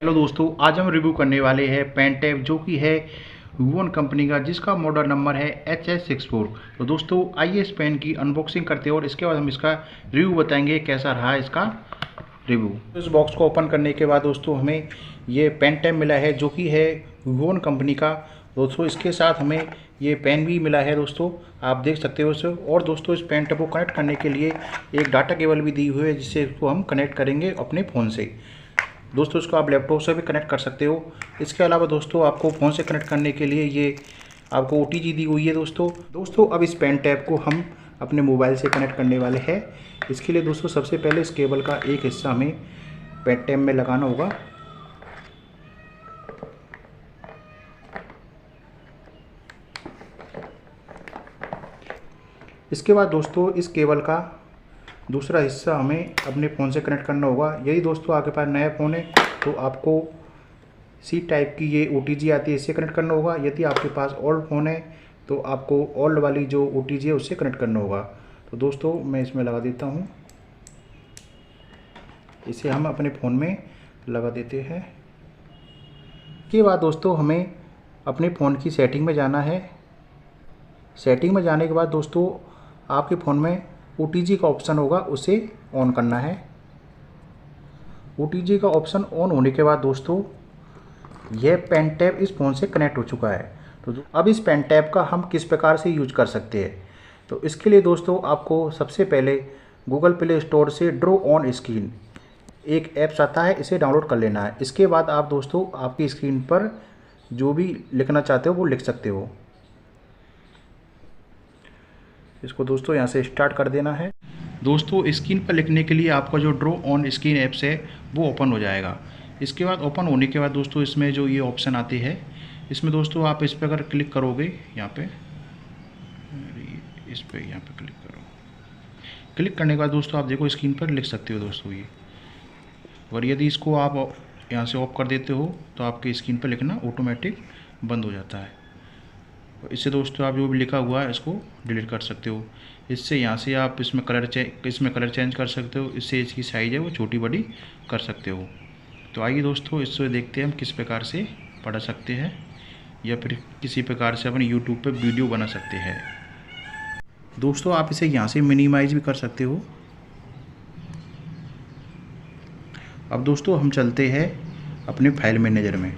Hello दोस्तों, आज हम रिव्यू करने वाले हैं पेन टैब जो कि है वन कंपनी का, जिसका मॉडल नंबर है HS64। तो दोस्तों आइए इस पेन की अनबॉक्सिंग करते हैं और इसके बाद हम इसका रिव्यू बताएंगे कैसा रहा इसका रिव्यू। तो इस बॉक्स को ओपन करने के बाद दोस्तों हमें ये पेन टैब मिला है जो कि है वन कंपनी का। दोस्तों इसके साथ हमें ये पेन भी मिला है दोस्तों, आप देख सकते हो इसे। और दोस्तों इस पेन टैब को कनेक्ट करने के लिए एक डाटा केबल भी दी हुई है जिससे इसको हम कनेक्ट करेंगे अपने फ़ोन से। दोस्तों इसको आप लैपटॉप से भी कनेक्ट कर सकते हो। इसके अलावा दोस्तों आपको फ़ोन से कनेक्ट करने के लिए ये आपको OTG दी हुई है दोस्तों अब इस पेन टैब को हम अपने मोबाइल से कनेक्ट करने वाले हैं। इसके लिए दोस्तों सबसे पहले इस केबल का एक हिस्सा हमें पेन टैब में लगाना होगा। इसके बाद दोस्तों इस केबल का दूसरा हिस्सा हमें अपने फ़ोन से कनेक्ट करना होगा। यदि दोस्तों आपके पास नया फ़ोन है तो आपको C टाइप की ये OTG आती है, इससे कनेक्ट करना होगा। यदि आपके पास ओल्ड फ़ोन है तो आपको ओल्ड वाली जो OTG है उससे कनेक्ट करना होगा। तो दोस्तों मैं इसमें लगा देता हूँ, इसे हम अपने फ़ोन में लगा देते हैं। इसके बाद दोस्तों हमें अपने फ़ोन की सेटिंग में जाना है। सेटिंग में जाने के बाद दोस्तों आपके फ़ोन में OTG का ऑप्शन होगा, उसे ऑन करना है। OTG का ऑप्शन ऑन होने के बाद दोस्तों यह पेन टैब इस फ़ोन से कनेक्ट हो चुका है। तो अब इस पेन टैब का हम किस प्रकार से यूज कर सकते हैं, तो इसके लिए दोस्तों आपको सबसे पहले गूगल प्ले स्टोर से ड्रॉ ऑन स्क्रीन एक ऐप्स आता है, इसे डाउनलोड कर लेना है। इसके बाद आप दोस्तों आपकी स्क्रीन पर जो भी लिखना चाहते हो वो लिख सकते हो। इसको दोस्तों यहाँ से स्टार्ट कर देना है। दोस्तों स्क्रीन पर लिखने के लिए आपका जो ड्रॉ ऑन स्क्रीन ऐप्स है वो ओपन हो जाएगा। इसके बाद ओपन होने के बाद दोस्तों इसमें जो ये ऑप्शन आती है, इसमें दोस्तों आप इस पर अगर क्लिक करोगे, यहाँ पे इस पर यहाँ पे क्लिक करो। क्लिक करने के बाद दोस्तों आप देखो स्क्रीन पर लिख सकते हो दोस्तों ये। और यदि इसको आप यहाँ से ऑफ कर देते हो तो आपके स्क्रीन पर लिखना ऑटोमेटिक बंद हो जाता है। इससे दोस्तों आप जो भी लिखा हुआ है इसको डिलीट कर सकते हो। इससे यहाँ से आप इसमें कलर चेंज कर सकते हो। इससे इसकी साइज़ है वो छोटी बड़ी कर सकते हो। तो आइए दोस्तों इससे देखते हैं हम किस प्रकार से पढ़ सकते हैं या फिर किसी प्रकार से अपने YouTube पे वीडियो बना सकते हैं। दोस्तों आप इसे यहाँ से मिनिमाइज़ भी कर सकते हो। अब दोस्तों हम चलते हैं अपने फाइल मैनेजर में।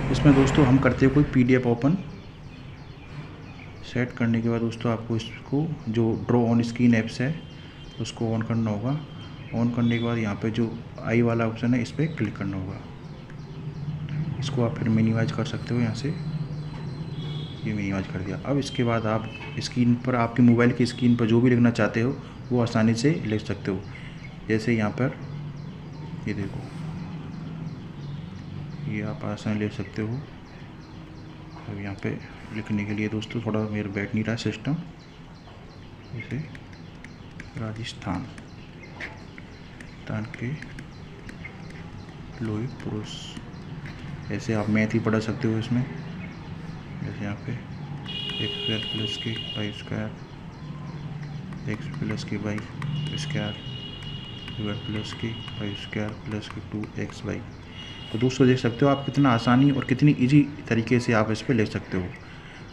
इसमें दोस्तों हम करते हैं कोई PDF ओपन। सेट करने के बाद दोस्तों आपको इसको जो ड्रॉ ऑन स्क्रीन ऐप्स है उसको ऑन करना होगा। ऑन करने के बाद यहाँ पे जो आई वाला ऑप्शन है इस पर क्लिक करना होगा। इसको आप फिर मिनिमाइज कर सकते हो, यहाँ से ये मिनिमाइज कर दिया। अब इसके बाद आप स्क्रीन पर आपके मोबाइल की स्क्रीन पर जो भी लिखना चाहते हो वो आसानी से लिख सकते हो। जैसे यहाँ पर ये देखो, ये आप आसानी लिख सकते हो। अब यहाँ पे लिखने के लिए दोस्तों थोड़ा मेरा बैठ नहीं रहा सिस्टम। जैसे राजस्थान के लोही पुरुष, ऐसे आप मैथ ही पढ़ा सकते हो इसमें। जैसे यहाँ पे x² प्लस के y² x प्लस के y² प्लस के y² प्लस के 2xy। तो दोस्तों देख सकते हो आप कितना आसानी और कितनी इजी तरीके से आप इस पर लिख सकते हो।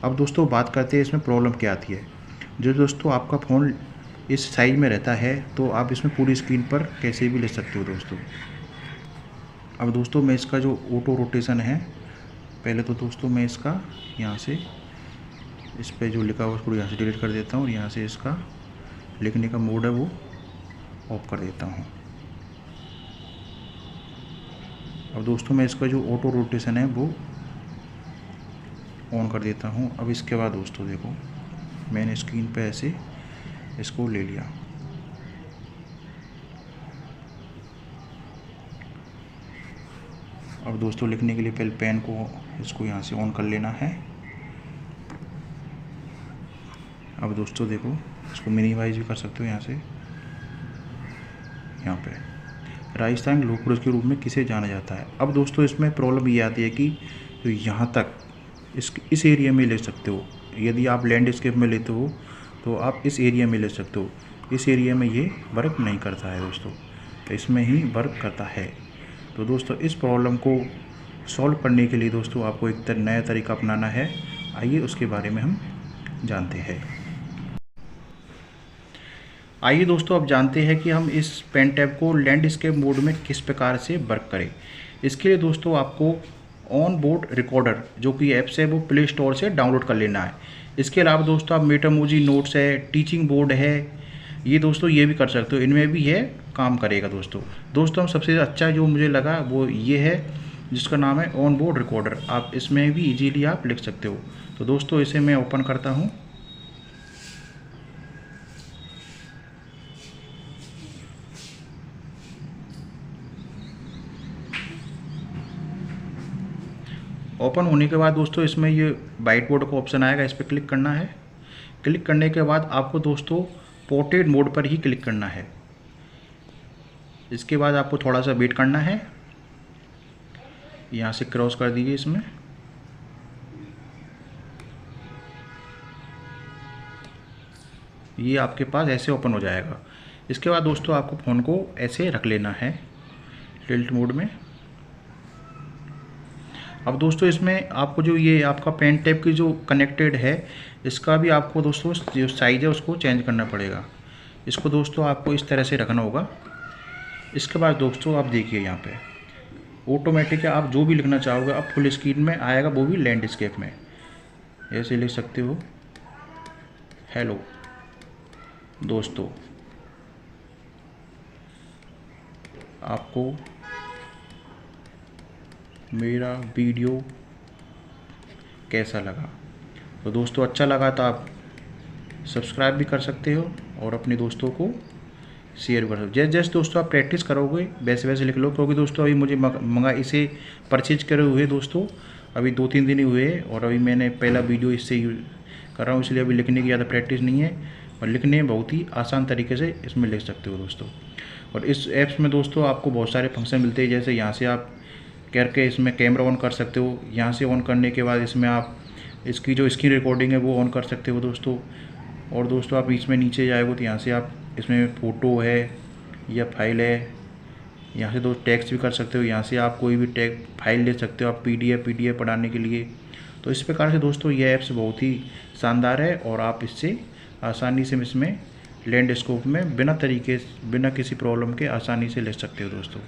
अब दोस्तों बात करते हैं इसमें प्रॉब्लम क्या आती है। जो दोस्तों आपका फ़ोन इस साइज में रहता है तो आप इसमें पूरी स्क्रीन पर कैसे भी लिख सकते हो दोस्तों। अब दोस्तों मैं इसका जो ऑटो रोटेशन है, पहले तो दोस्तों मैं इसका यहाँ से इस पर जो लिखा हुआ उसको यहाँ से डिलीट कर देता हूँ और यहाँ से इसका लिखने का मोड है वो ऑफ कर देता हूँ। अब दोस्तों मैं इसका जो ऑटो रोटेशन है वो ऑन कर देता हूँ। अब इसके बाद दोस्तों देखो मैंने स्क्रीन पे ऐसे इसको ले लिया। अब दोस्तों लिखने के लिए पहले पेन को इसको यहाँ से ऑन कर लेना है। अब दोस्तों देखो इसको मिनिमाइज भी कर सकते हो यहाँ से। यहाँ पे राजस्थान के लोह पुरुष के रूप में किसे जाना जाता है। अब दोस्तों इसमें प्रॉब्लम ये आती है कि तो यहाँ तक इस एरिया में ले सकते हो। यदि आप लैंडस्केप में लेते हो तो आप इस एरिया में ले सकते हो। इस एरिया में ये वर्क नहीं करता है दोस्तों, इसमें ही वर्क करता है। तो दोस्तों इस प्रॉब्लम को सॉल्व करने के लिए दोस्तों आपको एक नया तरीका अपनाना है। आइए उसके बारे में हम जानते हैं। आइए दोस्तों अब जानते हैं कि हम इस पेन टैब को लैंडस्केप मोड में किस प्रकार से वर्क करें। इसके लिए दोस्तों आपको ऑन बोर्ड रिकॉर्डर जो कि ऐप्स है वो प्ले स्टोर से डाउनलोड कर लेना है। इसके अलावा दोस्तों आप मेटामोजी नोट्स है, टीचिंग बोर्ड है, ये दोस्तों ये भी कर सकते हो, इनमें भी ये काम करेगा दोस्तों हम सबसे अच्छा जो मुझे लगा वो ये है जिसका नाम है ऑन बोर्ड रिकॉर्डर। आप इसमें भी इजीली आप लिख सकते हो। तो दोस्तों इसे मैं ओपन करता हूँ। ओपन होने के बाद दोस्तों इसमें ये वाइट बोर्ड का ऑप्शन आएगा, इस पर क्लिक करना है। क्लिक करने के बाद आपको दोस्तों पोर्ट्रेट मोड पर ही क्लिक करना है। इसके बाद आपको थोड़ा सा वेट करना है, यहाँ से क्रॉस कर दीजिए इसमें। ये आपके पास ऐसे ओपन हो जाएगा। इसके बाद दोस्तों आपको फ़ोन को ऐसे रख लेना है टिल्ट मोड में। अब दोस्तों इसमें आपको जो ये आपका पेन टैब की जो कनेक्टेड है इसका भी आपको दोस्तों जो साइज़ है उसको चेंज करना पड़ेगा। इसको दोस्तों आपको इस तरह से रखना होगा। इसके बाद दोस्तों आप देखिए यहाँ पे ऑटोमेटिक आप जो भी लिखना चाहोगे आप फुल स्क्रीन में आएगा, वो भी लैंडस्केप में। ऐसे लिख सकते हो, हेलो दोस्तों, आपको मेरा वीडियो कैसा लगा। तो दोस्तों अच्छा लगा तो आप सब्सक्राइब भी कर सकते हो और अपने दोस्तों को शेयर कर सकते हो। जैसे जैसे दोस्तों आप प्रैक्टिस करोगे वैसे वैसे लिख लो, क्योंकि दोस्तों अभी मुझे मंगा इसे परचेज करे हुए दोस्तों अभी 2-3 दिन ही हुए हैं और अभी मैंने पहला वीडियो इससे कर रहा हूँ, इसलिए अभी लिखने की ज़्यादा प्रैक्टिस नहीं है और लिखने में बहुत ही आसान तरीके से इसमें लिख सकते हो दोस्तों। और इस ऐप्स में दोस्तों आपको बहुत सारे फंक्शन मिलते हैं, जैसे यहाँ से आप करके इसमें कैमरा ऑन कर सकते हो। यहाँ से ऑन करने के बाद इसमें आप इसकी जो स्क्रीन रिकॉर्डिंग है वो ऑन कर सकते हो दोस्तों। और दोस्तों आप इसमें नीचे जाएगो तो यहाँ से आप इसमें फ़ोटो है या फाइल है, यहाँ से दोस्त टेक्स्ट भी कर सकते हो। यहाँ से आप कोई भी फाइल ले सकते हो आप पीडीएफ पढ़ाने के लिए। तो इस प्रकार से दोस्तों ये ऐप्स बहुत ही शानदार है और आप इससे आसानी से इसमें लैंडस्केप में बिना किसी प्रॉब्लम के आसानी से ले सकते हो दोस्तों।